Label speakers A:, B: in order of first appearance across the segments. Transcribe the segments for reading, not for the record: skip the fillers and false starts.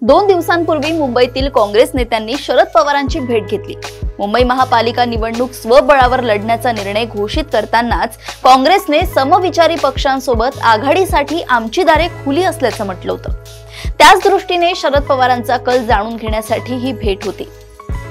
A: दोन दिवसांपूर्वी मुंबईतील काँग्रेस नेत्यांनी शरद पवारांची भेट घेतली। मुंबई महापालिका निवडणूक स्वबळावर लढण्याचा निर्णय घोषित करतानाच काँग्रेसने समविचारी पक्षांसोबत आघाडीसाठी आमची दारे खुली असल्याचं म्हटलं होतं। त्याच दृष्टीने शरद पवारांचा कल जाणून घेण्यासाठी ही भेट होती।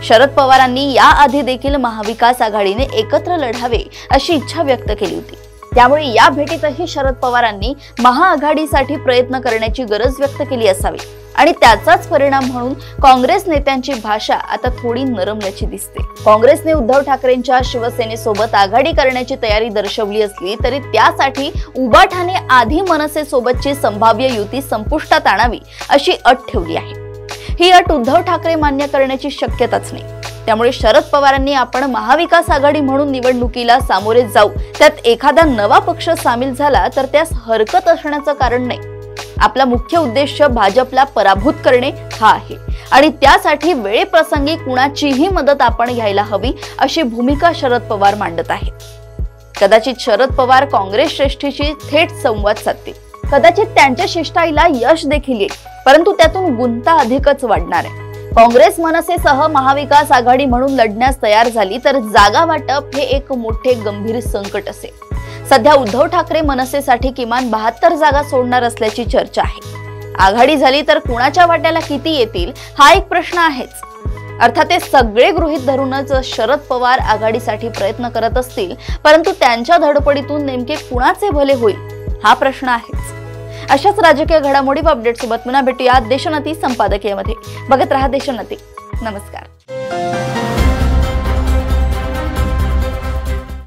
A: शरद पवारांनी याआधी देखील महाविकास आघाडीने एकत्र लढावे अशी इच्छा व्यक्त केली होती। त्यामुळे या भेटीतही शरद पवारांनी महाआघाडीसाठी प्रयत्न करण्याची गरज व्यक्त केली असावी आणि त्याचाच परिणाम म्हणून काँग्रेस नेत्यांची भाषा आता थोडी नरमल्याची दिसते। काँग्रेसने उद्धव ठाकरेंच्या शिवसेनेसोबत आघाडी करण्याची तयारी दर्शवली असली तरी त्यासाठी उबाठाने आधी मनसेसोबतची संभाव्य युती संपुष्टात आणावी अशी अट ठेवली आहे। ही अट उद्धव ठाकरे मान्य करण्याची शक्यताच नाही। त्यामुळे शरद पवारांनी आपण महाविकास आघाडी म्हणून निवडणुकीला सामोरे जाऊ, त्यात एखादा नवा पक्ष सामील झाला तर त्यास हरकत असण्याचं कारण नाही। आपला मुख्य उद्देश भाजपला पराभूत करणे हा आहे आणि त्यासाठी वेळेप्रसंगी कुणाचीही मदत आपण घ्यायला हवी अशी भूमिका शरद पवार मांडत आहेत। कदाचित शरद पवार काँग्रेस श्रेष्ठीशी थेट संवाद साधतील, कदाचित त्यांच्या शिष्टाईला यश देखील येईल, परंतु त्यातून गुंता अधिकच वाढणार आहे। काँग्रेस मनसेसह महाविकास आघाडी म्हणून लढण्यास तयार झाली तर जागा वाटप हे एक मोठे गंभीर संकट असेल। सध्या उद्धव ठाकरे मनसेसाठी किमान 72 जागा सोडणार असल्याची चर्चा आहे। आघाडी झाली तर कुणाच्या वाट्याला किती येतील हा एक प्रश्न आहेच। अर्थात हे सगळे गृहीत धरूनच शरद पवार आघाडीसाठी प्रयत्न करत असतील, परंतु त्यांच्या धडपडीतून नेमके कुणाचे भले होईल हा प्रश्न आहेच। अशाच राजकीय घडामोडी व अपडेट सोबत पुन्हा भेटूया देशोन्नती संपादकीयमध्ये। बघत रहा देशोन्नती। नमस्कार।